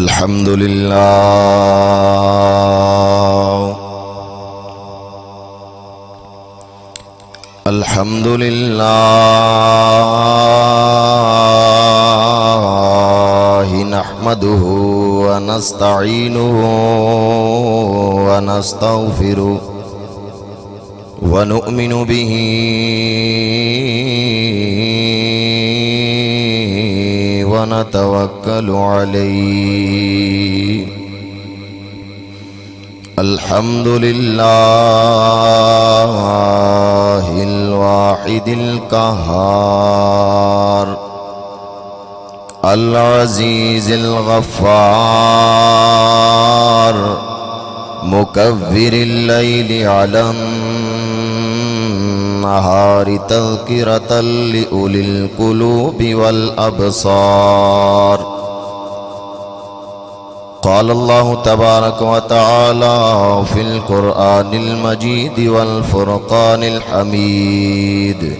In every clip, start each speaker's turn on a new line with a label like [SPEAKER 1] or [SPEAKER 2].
[SPEAKER 1] الحمد لله الحمد لله نحمده ونستعينه ونستغفره ونؤمن به ونتوكل عليه الحمد لله الواحد القهار العزيز الغفار مكبر الليل على النهار تذكرة لأولي القلوب والأبصار قال الله تبارك وتعالى في القرآن المجيد والفرقان الحميد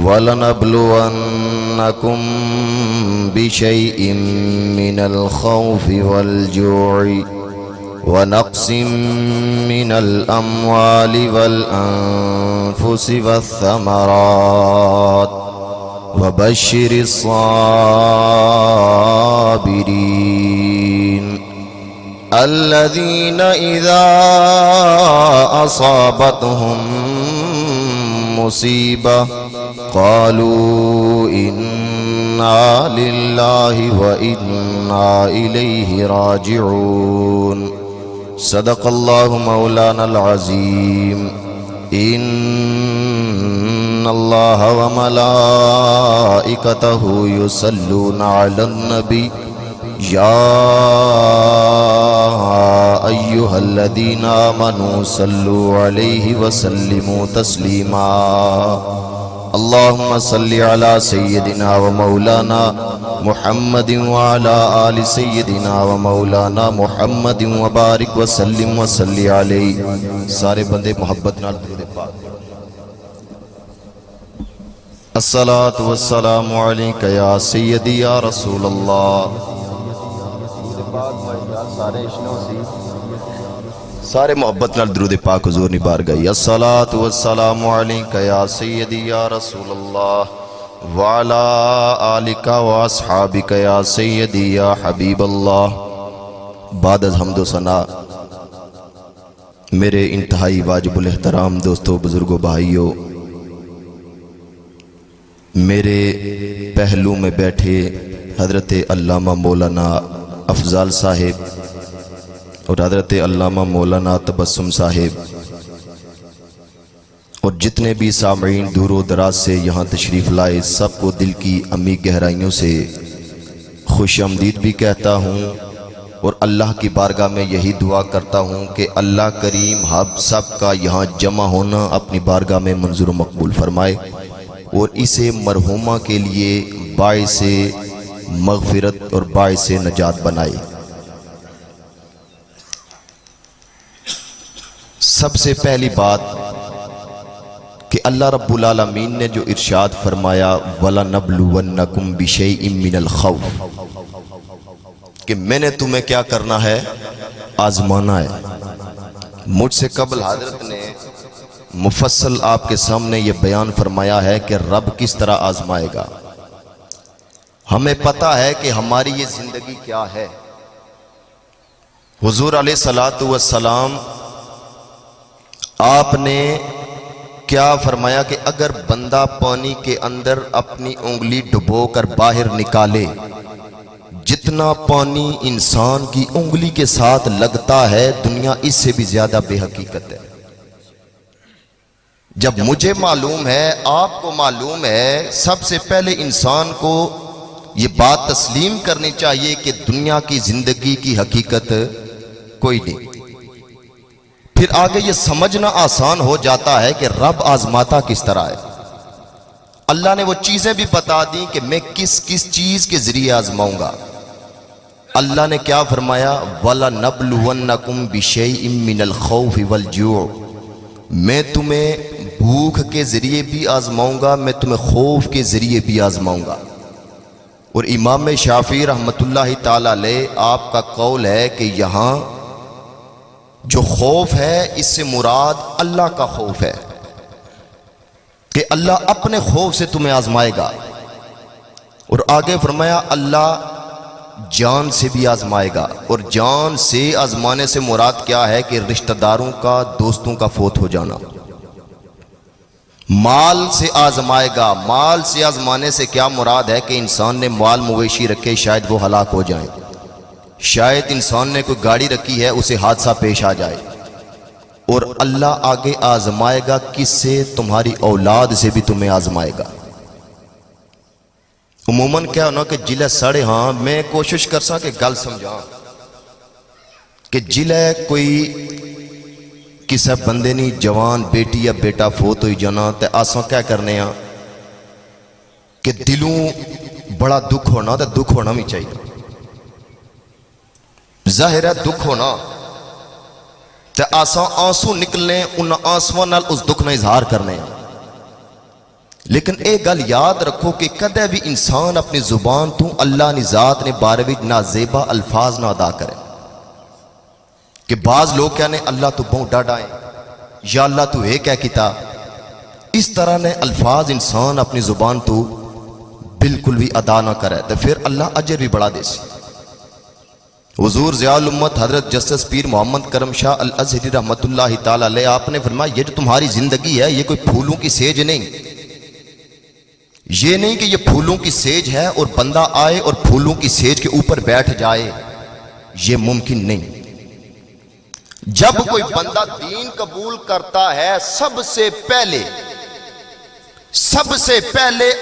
[SPEAKER 1] ولنبلونكم بشيء من الخوف والجوع ونقص من الأموال والأنفس والثمرات وبشر الصابرين الذين إذا أصابتهم مصيبة قالوا إنا لله وإنا إليه راجعون صدق الله مولانا العظيم إن الله وملائكته يصلون على النبي يا أيها الذين آمنوا صلوا عليه وسلموا تسليما اللهم صل على سيدنا ومولانا محمد وعلى آل سيدنا ومولانا محمد وبارك وسلم وصلی علیہ. سارے بندے محبت نال درود پاک. الصلاة والسلام علیک یا سیدی یا رسول اللہ. سارے محبت نال درود پاک حضور نے بار گئی. الصلاة والسلام علیک یا سیدی یا رسول اللہ وعلا آلک و اصحابک یا سیدی یا حبیب اللہ. بعد از حمد و ثنا میرے انتہائی واجب الاحترام دوستو، بزرگوں، بھائیوں، میرے پہلو میں بیٹھے حضرت علامہ مولانا افضال صاحب اور حضرت علامہ مولانا تبسم صاحب اور جتنے بھی سامعین دور و دراز سے یہاں تشریف لائے، سب کو دل کی عمیق گہرائیوں سے خوش آمدید بھی کہتا ہوں اور اللہ کی بارگاہ میں یہی دعا کرتا ہوں کہ اللہ کریم ہم سب کا یہاں جمع ہونا اپنی بارگاہ میں منظور و مقبول فرمائے اور اسے مرحومہ کے لیے باعث مغفرت اور باعث نجات بنائے. سب سے پہلی بات کہ اللہ رب العالمین نے جو ارشاد فرمایا وَلَنَبْلُوَنَّكُمْ بِشَيْءٍ مِّنَ الْخَوْفِ، کہ میں نے تمہیں کیا کرنا ہے؟ آزمانا ہے. مجھ سے قبل حضرت نے مفصل آپ کے سامنے یہ بیان فرمایا ہے کہ رب کس طرح آزمائے گا. ہمیں پتہ ہے کہ ہماری یہ زندگی کیا ہے. حضور علیہ السلام آپ نے کیا فرمایا کہ اگر بندہ پانی کے اندر اپنی انگلی ڈبو کر باہر نکالے، جتنا پانی انسان کی انگلی کے ساتھ لگتا ہے دنیا اس سے بھی زیادہ بے حقیقت ہے. جب مجھے معلوم ہے، آپ کو معلوم ہے، سب سے پہلے انسان کو یہ بات تسلیم کرنی چاہیے کہ دنیا کی زندگی کی حقیقت کوئی نہیں. پھر آگے یہ سمجھنا آسان ہو جاتا ہے کہ رب آزماتا کس طرح ہے. اللہ نے وہ چیزیں بھی بتا دیں کہ میں کس کس چیز کے ذریعے آزماؤں گا. اللہ نے کیا فرمایا؟ وَلَنَبْلُوَنَّكُمْ بِشَيْءٍ مِّنَ الْخَوْفِ وَالْجُوعِ، میں تمہیں بھوک کے ذریعے بھی آزماؤں گا، میں تمہیں خوف کے ذریعے بھی آزماؤں گا. اور امام شافعی رحمۃ اللہ تعالی علیہ آپ کا قول ہے کہ یہاں جو خوف ہے اس سے مراد اللہ کا خوف ہے، کہ اللہ اپنے خوف سے تمہیں آزمائے گا۔ اور آگے فرمایا اللہ جان سے بھی آزمائے گا، اور جان سے آزمانے سے مراد کیا ہے کہ رشتہ داروں کا، دوستوں کا فوت ہو جانا۔ مال سے آزمائے گا، مال سے آزمانے سے کیا مراد ہے کہ انسان نے مال مویشی رکھے، شاید وہ ہلاک ہو جائیں، شاید انسان نے کوئی گاڑی رکھی ہے اسے حادثہ پیش آ جائے۔ اور اللہ آگے آزمائے گا کس سے؟ تمہاری اولاد سے بھی تمہیں آزمائے گا۔ عموماً کیا ہونا کہ جلے سڑے، ہاں میں کوشش کر سا کہ گل سمجھا کہ جلے کوئی کسے بندے نہیں جوان بیٹی یا بیٹا فوت ہوئی جانا تے آساں کیا کرنے ہاں کہ دلوں بڑا دکھ ہونا، تے دکھ ہونا بھی چاہیے، ظاہر ہے دکھ ہونا تے آساں آنسو نکلنے، ان آنسواں نال اس دکھ نہ اظہار کرنے ہیں۔ لیکن ایک گل یاد رکھو کہ کدے بھی انسان اپنی زبان تو اللہ نے ذات نے بارے وچ نازیبا الفاظ نہ ادا کرے، کہ بعض لوگ کہنے اللہ تو بہت ڈاڈا ہے، یا اللہ تو ہے کیا کیتا، اس طرح نے الفاظ انسان اپنی زبان تو بالکل بھی ادا نہ کرے تو پھر اللہ اجر بھی بڑھا دے سی۔ حضور ضیاء الامت حضرت جسٹس پیر محمد کرم شاہ الازہری رحمۃ اللہ تعالی علیہ آپ نے فرمایا یہ جو تمہاری زندگی ہے یہ کوئی پھولوں کی سیج نہیں، یہ نہیں کہ یہ پھولوں کی سیج ہے اور بندہ آئے اور پھولوں کی سیج کے اوپر بیٹھ جائے، یہ ممکن نہیں۔ جب کوئی بندہ دین قبول کرتا ہے سب سے پہلے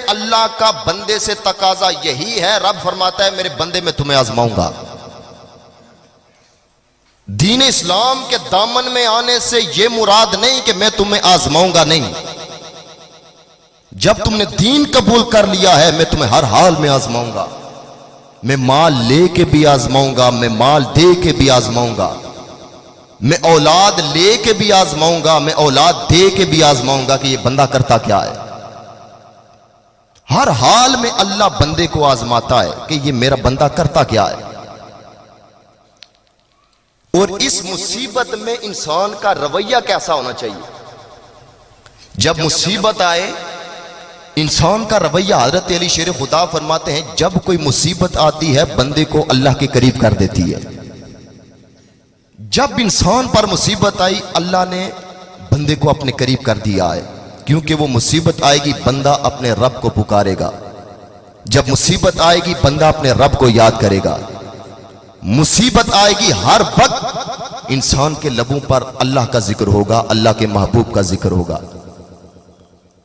[SPEAKER 1] اللہ کا بندے سے تقاضا یہی ہے، رب فرماتا ہے میرے بندے میں تمہیں آزماؤں گا۔ دین اسلام کے دامن میں آنے سے یہ مراد نہیں کہ میں تمہیں آزماؤں گا، نہیں، جب تم نے دین قبول کر لیا ہے میں تمہیں ہر حال میں آزماؤں گا، میں مال لے کے بھی آزماؤں گا، میں مال دے کے بھی آزماؤں گا، میں اولاد لے کے بھی آزماؤں گا، میں اولاد دے کے بھی آزماؤں گا کہ یہ بندہ کرتا کیا ہے۔ ہر حال میں اللہ بندے کو آزماتا ہے کہ یہ میرا بندہ کرتا کیا ہے۔ اور اس مصیبت میں انسان کا رویہ کیسا ہونا چاہیے؟ جب مصیبت آئے انسان کا رویہ، حضرت علی شیر خدا فرماتے ہیں جب کوئی مصیبت آتی ہے بندے کو اللہ کے قریب کر دیتی ہے۔ جب انسان پر مصیبت آئی اللہ نے بندے کو اپنے قریب کر دیا ہے، کیونکہ وہ مصیبت آئے گی بندہ اپنے رب کو پکارے گا، جب مصیبت آئے گی بندہ اپنے رب کو یاد کرے گا، مصیبت آئے گی ہر وقت انسان کے لبوں پر اللہ کا ذکر ہوگا، اللہ کے محبوب کا ذکر ہوگا۔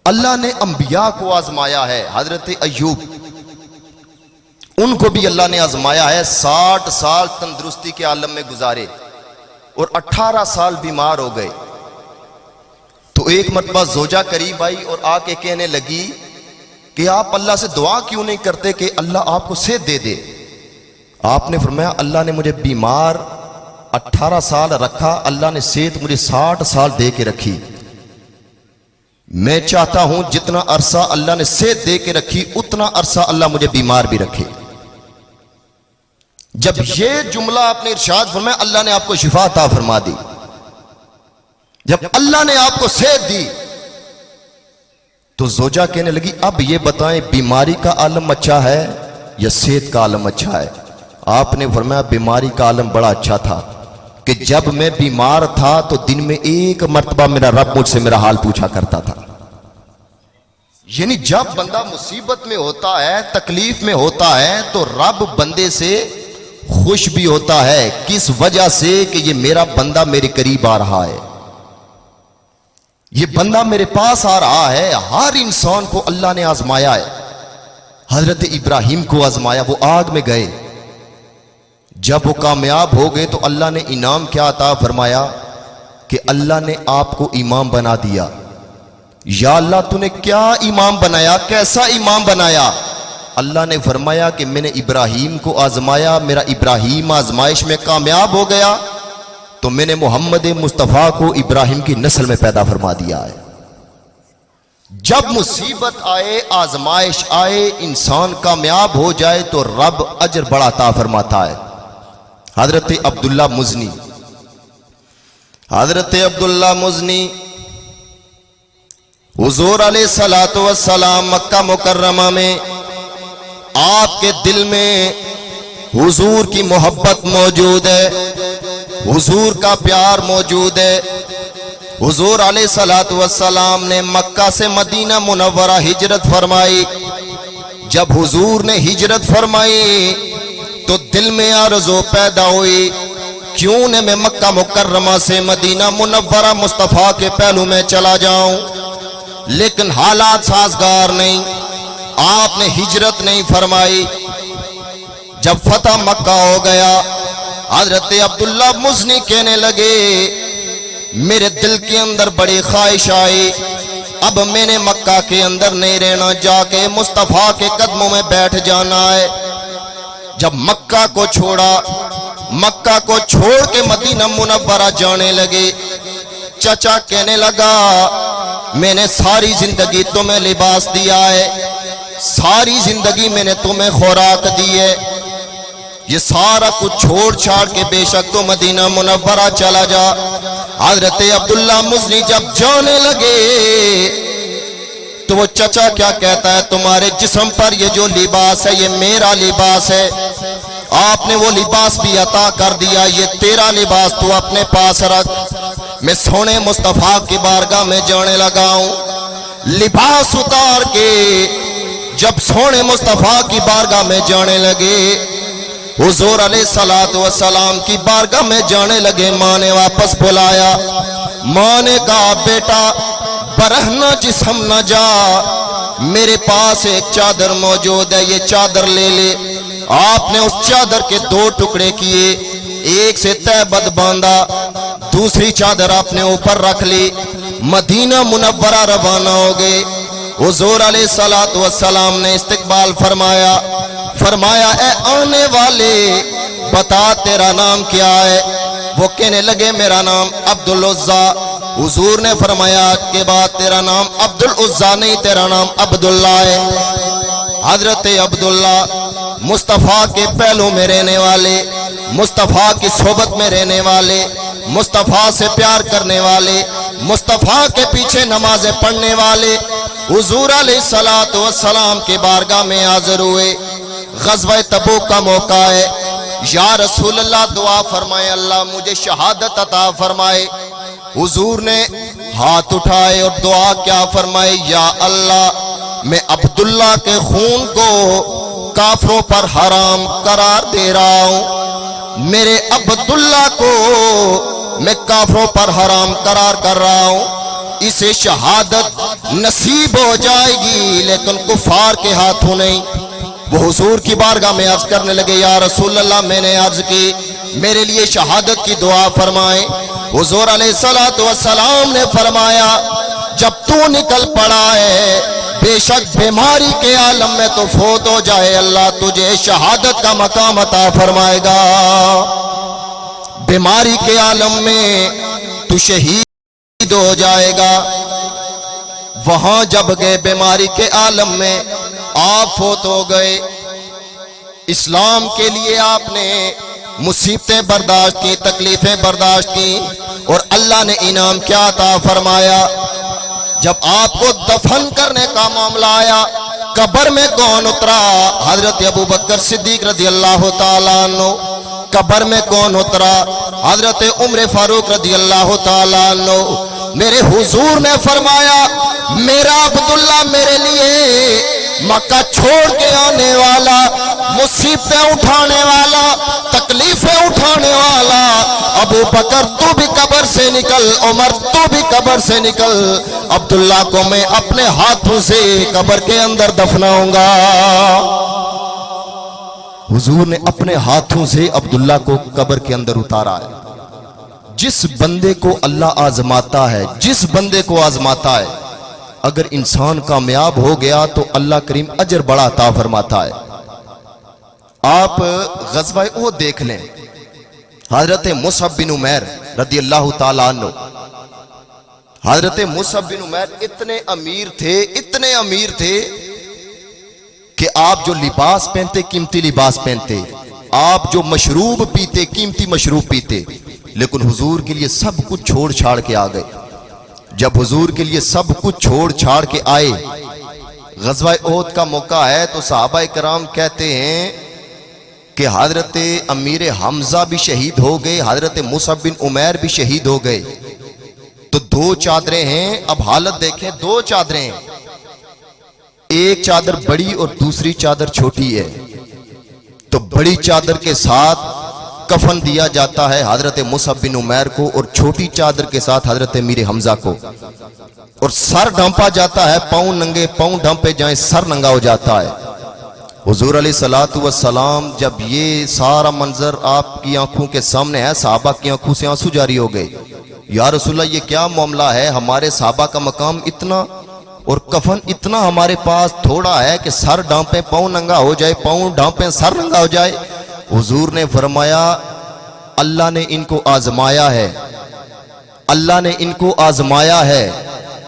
[SPEAKER 1] اللہ نے انبیاء کو آزمایا ہے، حضرت ایوب ان کو بھی اللہ نے آزمایا ہے، 60 سال تندرستی کے عالم میں گزارے اور 18 سال بیمار ہو گئے۔ تو ایک مرتبہ زوجہ قریب آئی اور آ کے کہنے لگی کہ آپ اللہ سے دعا کیوں نہیں کرتے کہ اللہ آپ کو صحت دے دے؟ آپ نے فرمایا اللہ نے مجھے بیمار 18 سال رکھا، اللہ نے صحت مجھے 60 سال دے کے رکھی، میں چاہتا ہوں جتنا عرصہ اللہ نے صحت دے کے رکھی اتنا عرصہ اللہ مجھے بیمار بھی رکھے۔ جب یہ جملہ آپ نے ارشاد فرمایا اللہ نے آپ کو شفا عطا فرما دی، جب اللہ نے آپ کو صحت دی تو زوجہ کہنے لگی اب یہ بتائیں بیماری کا عالم اچھا ہے یا صحت کا عالم اچھا ہے؟ آپ نے فرمایا بیماری کا عالم بڑا اچھا تھا کہ جب میں بیمار تھا تو دن میں ایک مرتبہ میرا رب مجھ سے میرا حال پوچھا کرتا تھا۔ یعنی جب بندہ مصیبت میں ہوتا ہے، تکلیف میں ہوتا ہے تو رب بندے سے خوش بھی ہوتا ہے، کس وجہ سے کہ یہ میرا بندہ میرے قریب آ رہا ہے، یہ بندہ میرے پاس آ رہا ہے۔ ہر انسان کو اللہ نے آزمایا ہے، حضرت ابراہیم کو آزمایا، وہ آگ میں گئے، جب وہ کامیاب ہو گئے تو اللہ نے انعام کیا عطا فرمایا کہ اللہ نے آپ کو امام بنا دیا۔ یا اللہ تو نے کیا امام بنایا، کیسا امام بنایا؟ اللہ نے فرمایا کہ میں نے ابراہیم کو آزمایا، میرا ابراہیم آزمائش میں کامیاب ہو گیا تو میں نے محمد مصطفیٰ کو ابراہیم کی نسل میں پیدا فرما دیا ہے۔ جب مصیبت آئے آزمائش آئے انسان کامیاب ہو جائے تو رب اجر بڑا عطا فرماتا ہے۔ حضرت عبداللہ مزنی حضور علیہ الصلوۃ والسلام مکہ مکرمہ میں آپ کے دل میں حضور کی محبت موجود ہے، حضور کا پیار موجود ہے۔ حضور علیہ الصلوۃ والسلام نے مکہ سے مدینہ منورہ ہجرت فرمائی۔ جب حضور نے ہجرت فرمائی تو دل میں آرزو پیدا ہوئی، کیوں نہ میں مکہ مکرمہ سے مدینہ منورہ مصطفیٰ کے پہلو میں چلا جاؤں، لیکن حالات سازگار نہیں، آپ نے ہجرت نہیں فرمائی۔ جب فتح مکہ ہو گیا، حضرت عبداللہ مزنی کہنے لگے میرے دل کے اندر بڑی خواہش آئی، اب میں نے مکہ کے اندر نہیں رہنا، جا کے مصطفیٰ کے قدموں میں بیٹھ جانا ہے۔ جب مکہ کو چھوڑ کے مدینہ منورہ جانے لگے، چچا کہنے لگا میں نے ساری زندگی تمہیں لباس دیا ہے، ساری زندگی میں نے تمہیں خوراک دی ہے، یہ سارا کچھ چھوڑ چھاڑ کے بے شک تو مدینہ منورہ چلا جا۔ حضرت عبداللہ مزنی جب جانے لگے تو وہ چچا کیا کہتا ہے، تمہارے جسم پر یہ جو لباس ہے یہ میرا لباس ہے، آپ نے وہ لباس بھی عطا کر دیا، یہ تیرا لباس تو اپنے پاس رکھ، میں سونے مصطفیٰ کی بارگاہ میں جانے لگا ہوں۔ لباس اتار کے جب سونے مصطفیٰ کی بارگاہ میں جانے لگے، حضور علیہ الصلوۃ والسلام کی بارگاہ میں جانے لگے، ماں نے واپس بلایا، ماں نے کہا بیٹا برہنہ جسم نہ جا، میرے پاس ایک چادر موجود ہے، یہ چادر لے لے۔ آپ نے اس چادر کے 2 ٹکڑے کیے، ایک سے تہبند باندھا، دوسری چادر آپ نے اوپر رکھ لی، مدینہ منورہ روانہ ہو گئے۔ حضور علیہ الصلوۃ والسلام نے استقبال فرمایا اے آنے والے بتا تیرا نام کیا ہے؟ وہ کہنے لگے میرا نام عبدالعزیٰ۔ حضور نے فرمایا آج کے بعد تیرا نام عبدالعزیٰ نہیں، تیرا نام عبداللہ ہے۔ حضرت عبداللہ مصطفیٰ کے پہلو میں رہنے والے، مصطفیٰ کی صحبت میں رہنے والے، مصطفیٰ سے پیار کرنے والے، مصطفیٰ کے پیچھے نمازیں پڑھنے والے، حضور علیہ الصلوۃ والسلام کے بارگاہ میں حاضر ہوئے۔ غزوہ تبوک کا موقع ہے، یا رسول اللہ دعا فرمائے اللہ مجھے شہادت عطا فرمائے۔ حضور نے ہاتھ اٹھائے اور دعا کیا فرمائے، یا اللہ میں عبداللہ کے خون کو کافروں پر حرام قرار دے رہا ہوں، میرے عبداللہ کو میں کافروں پر حرام قرار کر رہا ہوں، اسے شہادت نصیب ہو جائے گی لیکن کفار کے ہاتھوں نہیں۔ وہ حضور کی بارگاہ میں عرض کرنے لگے یا رسول اللہ میں نے عرض کی میرے لیے شہادت کی دعا فرمائیں۔ حضور علیہ الصلوۃ والسلام نے فرمایا جب تو نکل پڑا ہے بے شک بیماری کے عالم میں تو فوت ہو جائے اللہ تجھے شہادت کا مقام عطا فرمائے گا، بیماری کے عالم میں تو شہید ہو جائے گا۔ وہاں جب گئے بیماری کے عالم میں آپ فوت ہو گئے، اسلام کے لیے آپ نے مصیبتیں برداشت کی، تکلیفیں برداشت کی، اور اللہ نے انعام کیا عطا فرمایا۔ جب آپ کو دفن کرنے کا معاملہ آیا قبر میں کون اترا؟ حضرت ابوبکر صدیق رضی اللہ تعالیٰ عنہ۔ قبر میں کون اترا؟ حضرت عمر فاروق رضی اللہ تعالیٰ عنہ۔ میرے حضور نے فرمایا میرا عبداللہ میرے لیے مکہ چھوڑ کے آنے والا، مصیبتیں اٹھانے والا، تکلیفیں اٹھانے والا، ابو بکر تو بھی قبر سے نکل، عمر تو بھی قبر سے نکل، عبداللہ کو میں اپنے ہاتھوں سے قبر کے اندر دفناؤں گا۔ حضور نے اپنے ہاتھوں سے عبداللہ کو قبر کے اندر اتارا ہے۔ جس بندے کو اللہ آزماتا ہے، جس بندے کو آزماتا ہے، اگر انسان کامیاب ہو گیا تو اللہ کریم اجر بڑا عطا فرماتا ہے۔ آپ غزوہ احد دیکھ لیں، حضرت مصعب بن عمیر رضی اللہ تعالیٰ عنہ، حضرت مصعب بن عمیر اتنے امیر تھے کہ آپ جو لباس پہنتے قیمتی لباس پہنتے، آپ جو مشروب پیتے قیمتی مشروب پیتے، لیکن حضور کے لیے سب کچھ چھوڑ چھاڑ کے آ گئے۔ جب حضور کے لیے سب کچھ چھوڑ چھاڑ کے آئے، غزوہ احد کا موقع ہے تو صحابہ کرام کہتے ہیں کہ حضرت امیر حمزہ بھی شہید ہو گئے، حضرت مصعب بن عمیر بھی شہید ہو گئے، تو دو چادریں ہیں۔ اب حالت دیکھیں، دو چادریں ہیں، ایک چادر بڑی اور دوسری چادر چھوٹی ہے، تو بڑی چادر کے ساتھ کفن دیا جاتا ہے حضرت مصعب بن عمیر کو، اور چھوٹی چادر کے ساتھ حضرت امیر حمزہ کو، اور سر ڈھانپا جاتا ہے، پاؤں ننگے، پاؤں ڈھانپے جائیں، سر ننگا ہو جاتا ہے۔ حضور علیہ الصلوۃ والسلام جب یہ سارا منظر آپ کی آنکھوں کے سامنے ہے، صحابہ کی آنکھوں سے آنسو جاری ہو گئے۔ یا رسول اللہ، یہ کیا معاملہ ہے؟ ہمارے صحابہ کا مقام اتنا اور کفن اتنا ہمارے پاس تھوڑا ہے کہ سر ڈھانپیں پاؤں ننگا ہو جائے، پاؤں ڈھانپیں سر ننگا ہو جائے۔ حضور نے فرمایا اللہ نے ان کو آزمایا ہے، اللہ نے ان کو آزمایا ہے،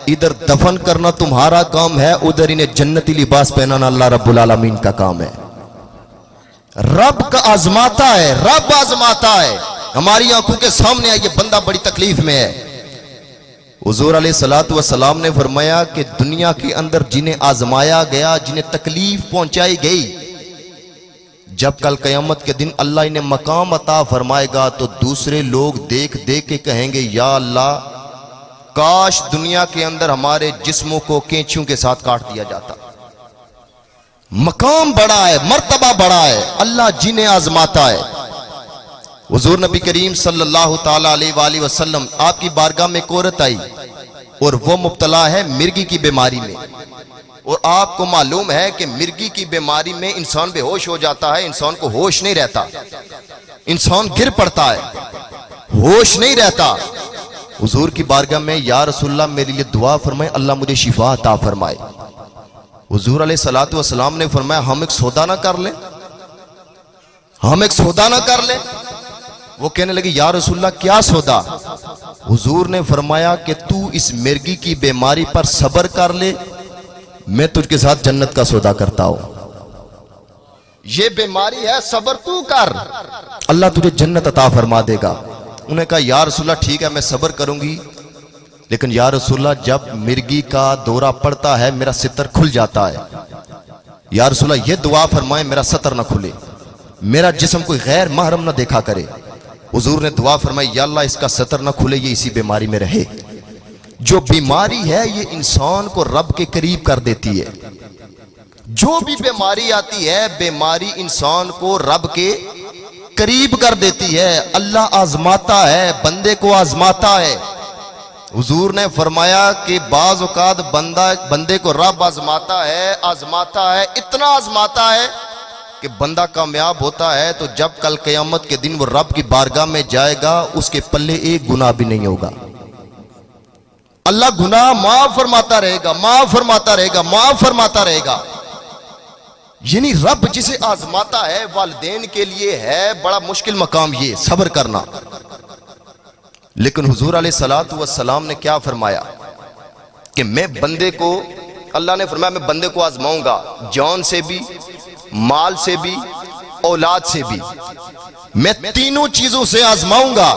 [SPEAKER 1] ادھر دفن کرنا تمہارا کام ہے، ادھر انہیں جنتی لباس پہنانا اللہ رب العالمین کا کام ہے۔ رب کا آزماتا ہے، رب آزماتا ہے۔ ہماری آنکھوں کے سامنے ہے یہ بندہ بڑی تکلیف میں ہے۔ حضور علیہ الصلوۃ والسلام نے فرمایا کہ دنیا کے اندر جنہیں آزمایا گیا، جنہیں تکلیف پہنچائی گئی، جب کل قیامت کے دن اللہ انہیں مقام عطا فرمائے گا تو دوسرے لوگ دیکھ دیکھ کے کہیں گے یا اللہ کاش دنیا کے اندر ہمارے جسموں کو کینچیوں کے ساتھ کاٹ دیا جاتا۔ مقام بڑا ہے، مرتبہ بڑا ہے، اللہ جنہیں آزماتا ہے۔ حضور نبی کریم صلی اللہ تعالی علیہ وآلہ وسلم آپ کی بارگاہ میں ایک عورت آئی اور وہ مبتلا ہے مرگی کی بیماری میں، اور آپ کو معلوم ہے کہ مرگی کی بیماری میں انسان بے ہوش ہو جاتا ہے، انسان کو ہوش نہیں رہتا، انسان گر پڑتا ہے، ہوش نہیں رہتا۔ حضور کی بارگاہ میں یا رسول اللہ میرے لیے دعا فرمائے، اللہ مجھے شفا عطا فرمائے۔ حضور علیہ الصلوۃ والسلام نے فرمایا ہم ایک سودا نہ کر لیں، ہم ایک سودا نہ کر لیں۔ وہ کہنے لگی یا رسول اللہ کیا سودا؟ حضور نے فرمایا کہ تو اس مرگی کی بیماری پر صبر کر لے، میں تجھ کے ساتھ جنت کا سودا کرتا ہوں۔ یہ بیماری ہے، صبر تو کر، اللہ تجھے جنت عطا فرما دے گا۔ انہوں نے کہا یا رسول اللہ ٹھیک ہے میں صبر کروں گی، لیکن یا رسول اللہ جب مرگی کا دورہ پڑتا ہے میرا ستر کھل جاتا ہے، یا رسول اللہ یہ دعا فرمائیں میرا ستر نہ کھلے، میرا جسم کوئی غیر محرم نہ دیکھا کرے۔ حضور نے دعا فرمائی یا اللہ اس کا ستر نہ کھلے، یہ اسی بیماری میں رہے۔ جو بیماری ہے یہ انسان کو رب کے قریب کر دیتی ہے، جو بھی بیماری آتی ہے بیماری انسان کو رب کے قریب کر دیتی ہے۔ اللہ آزماتا ہے، بندے کو آزماتا ہے۔ حضور نے فرمایا کہ بعض اوقات بندے کو رب آزماتا ہے، اتنا آزماتا ہے کہ بندہ کامیاب ہوتا ہے تو جب کل قیامت کے دن وہ رب کی بارگاہ میں جائے گا اس کے پلے ایک گناہ بھی نہیں ہوگا۔ اللہ گناہ معاف فرماتا رہے گا، معاف فرماتا رہے گا، معاف فرماتا رہے گا۔ یعنی رب جسے آزماتا ہے والدین کے لیے ہے بڑا مشکل مقام یہ صبر کرنا۔ لیکن حضور علیہ الصلوۃ والسلام نے کیا فرمایا کہ میں بندے کو، اللہ نے فرمایا میں بندے کو آزماؤں گا، جان سے بھی، مال سے بھی، اولاد سے بھی، میں تینوں چیزوں سے آزماؤں گا۔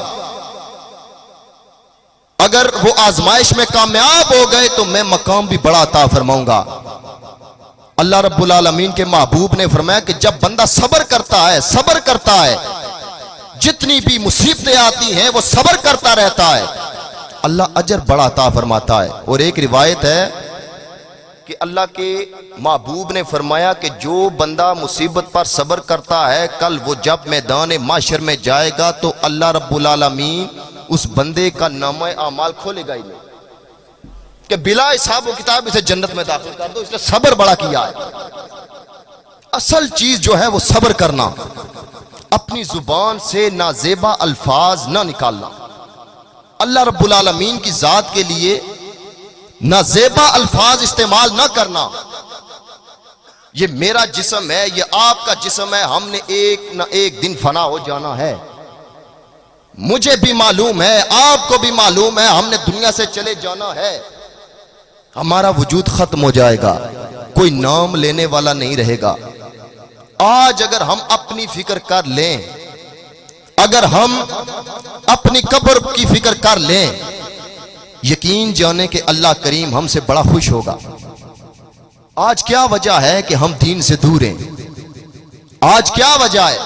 [SPEAKER 1] اگر وہ آزمائش میں کامیاب ہو گئے تو میں مقام بھی بڑا عطا فرماؤں گا۔ اللہ رب العالمین کے محبوب نے فرمایا کہ جب بندہ صبر کرتا ہے جتنی بھی مصیبتیں آتی ہیں وہ صبر کرتا رہتا ہے، اللہ اجر بڑا عطا فرماتا ہے۔ اور ایک روایت ہے کہ اللہ کے محبوب نے فرمایا کہ جو بندہ مصیبت پر صبر کرتا ہے کل وہ جب میدان محشر میں جائے گا تو اللہ رب العالمین اس بندے کا نامہ اعمال کھولے گا ہی نہیں کہ بلا حساب و کتاب اسے جنت میں داخل کر دو، اس نے صبر بڑا کیا ہے۔ اصل چیز جو ہے وہ صبر کرنا، اپنی زبان سے نازیبا الفاظ نہ نکالنا، اللہ رب العالمین کی ذات کے لیے نازیبا الفاظ استعمال نہ کرنا۔ یہ میرا جسم ہے، یہ آپ کا جسم ہے، ہم نے ایک نہ ایک دن فنا ہو جانا ہے۔ مجھے بھی معلوم ہے، آپ کو بھی معلوم ہے، ہم نے دنیا سے چلے جانا ہے، ہمارا وجود ختم ہو جائے گا، کوئی نام لینے والا نہیں رہے گا۔ آج اگر ہم اپنی فکر کر لیں، اگر ہم اپنی قبر کی فکر کر لیں، یقین جانے کہ اللہ کریم ہم سے بڑا خوش ہوگا۔ آج کیا وجہ ہے کہ ہم دین سے دور ہیں؟ آج کیا وجہ ہے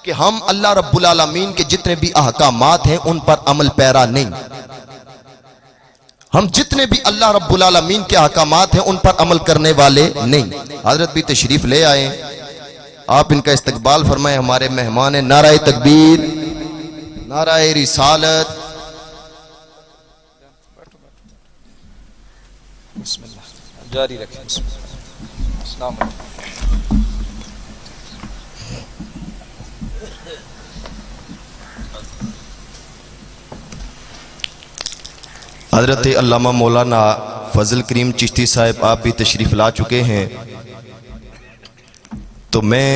[SPEAKER 1] کہ ہم اللہ رب العالمین کے جتنے بھی احکامات ہیں ان پر عمل پیرا نہیں؟ ہم جتنے بھی اللہ رب العالمین کے احکامات ہیں ان پر عمل کرنے والے نہیں۔ حضرت بھی تشریف لے آئے، آپ ان کا استقبال فرمائیں، ہمارے مہمان ہیں۔ نعرہ تکبیر، نعرہ رسالت۔
[SPEAKER 2] بسم اللہ، جاری رکھیں۔ بسم اللہ، السلام علیکم۔
[SPEAKER 1] حضرت علامہ مولانا فضل کریم چشتی صاحب آپ بھی تشریف لا چکے ہیں، تو میں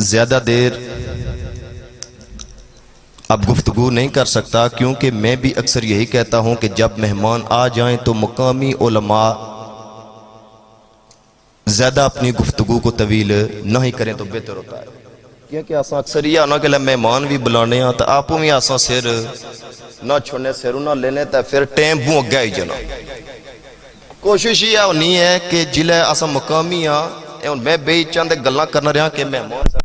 [SPEAKER 1] زیادہ دیر اب گفتگو نہیں کر سکتا، کیونکہ میں بھی اکثر یہی کہتا ہوں کہ جب مہمان آ جائیں تو مقامی علماء زیادہ اپنی گفتگو کو طویل نہ ہی کریں تو بہتر ہوتا ہے، کیونکہ آسان اکثر یہ آنا کہ مہمان بھی بلانے ہیں تو آپ بھی آسان سر نہ چھوڑنے، سر نہ لینے، تو پھر ٹیم بوں گیا ہی جنا۔ کوشش یہ ہونی ہے کہ جلے آسان مقامی ہاں، میں بے چند گلاں کرنا رہا کہ مہمان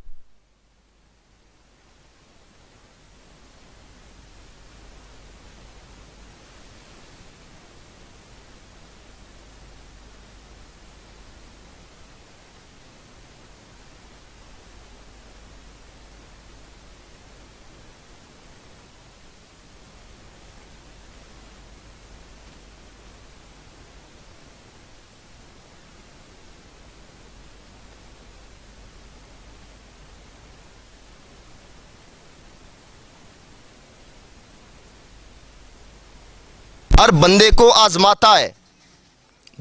[SPEAKER 1] ہر بندے کو آزماتا ہے۔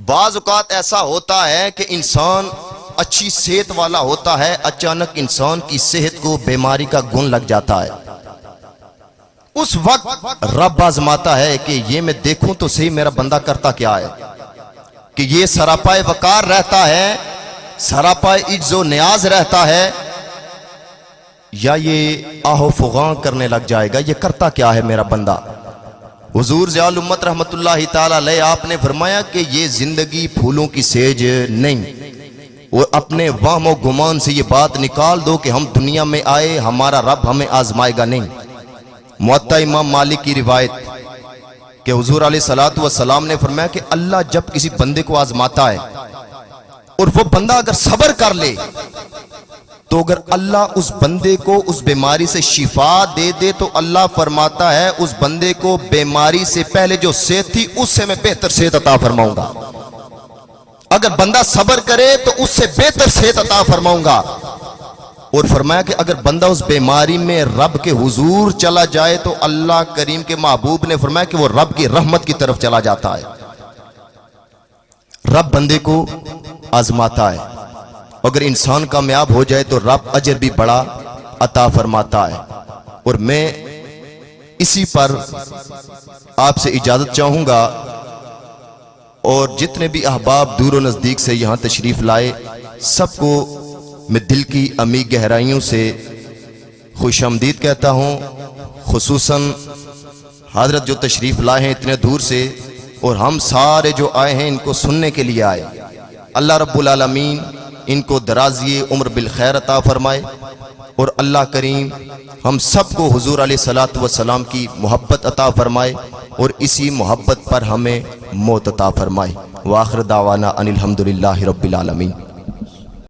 [SPEAKER 1] بعض اوقات ایسا ہوتا ہے کہ انسان اچھی صحت والا ہوتا ہے، اچانک انسان کی صحت کو بیماری کا گن لگ جاتا ہے، اس وقت رب آزماتا ہے کہ یہ میں دیکھوں تو صحیح میرا بندہ کرتا کیا ہے، کہ یہ سراپائے وقار رہتا ہے، سراپائے عجز و نیاز رہتا ہے، یا یہ آہو فغاں کرنے لگ جائے گا، یہ کرتا کیا ہے میرا بندہ۔ حضور ضیاء الامت رحمت اللہ تعالی علیہ آپ نے فرمایا کہ یہ زندگی پھولوں کی سیج نہیں، وہ اپنے وہم و گمان سے یہ بات نکال دو کہ ہم دنیا میں آئے، ہمارا رب ہمیں آزمائے گا نہیں۔ موطا امام مالک کی روایت کہ حضور علیہ الصلوۃ والسلام نے فرمایا کہ اللہ جب کسی بندے کو آزماتا ہے اور وہ بندہ اگر صبر کر لے تو اگر اللہ اس بندے کو اس بیماری سے شفا دے دے تو اللہ فرماتا ہے اس بندے کو بیماری سے پہلے جو صحت تھی اس سے میں بہتر صحت عطا فرماؤں گا۔ اگر بندہ صبر کرے تو اس سے بہتر صحت عطا فرماؤں گا۔ اور فرمایا کہ اگر بندہ اس بیماری میں رب کے حضور چلا جائے تو اللہ کریم کے محبوب نے فرمایا کہ وہ رب کی رحمت کی طرف چلا جاتا ہے۔ رب بندے کو آزماتا ہے، اگر انسان کامیاب ہو جائے تو رب اجر بھی بڑا عطا فرماتا ہے۔ اور میں اسی پر آپ سے اجازت چاہوں گا، اور جتنے بھی احباب دور و نزدیک سے یہاں تشریف لائے سب کو میں دل کی عمیق گہرائیوں سے خوش آمدید کہتا ہوں، خصوصاً حضرت جو تشریف لائے ہیں اتنے دور سے، اور ہم سارے جو آئے ہیں ان کو سننے کے لیے آئے۔ اللہ رب العالمین ان کو درازی عمر بالخیر عطا فرمائے، اور اللہ کریم ہم سب کو حضور علیہ الصلوۃ والسلام کی محبت عطا فرمائے، اور اسی محبت پر ہمیں موت عطا فرمائے۔ وآخر دعوانا ان الحمدللہ رب العالمین۔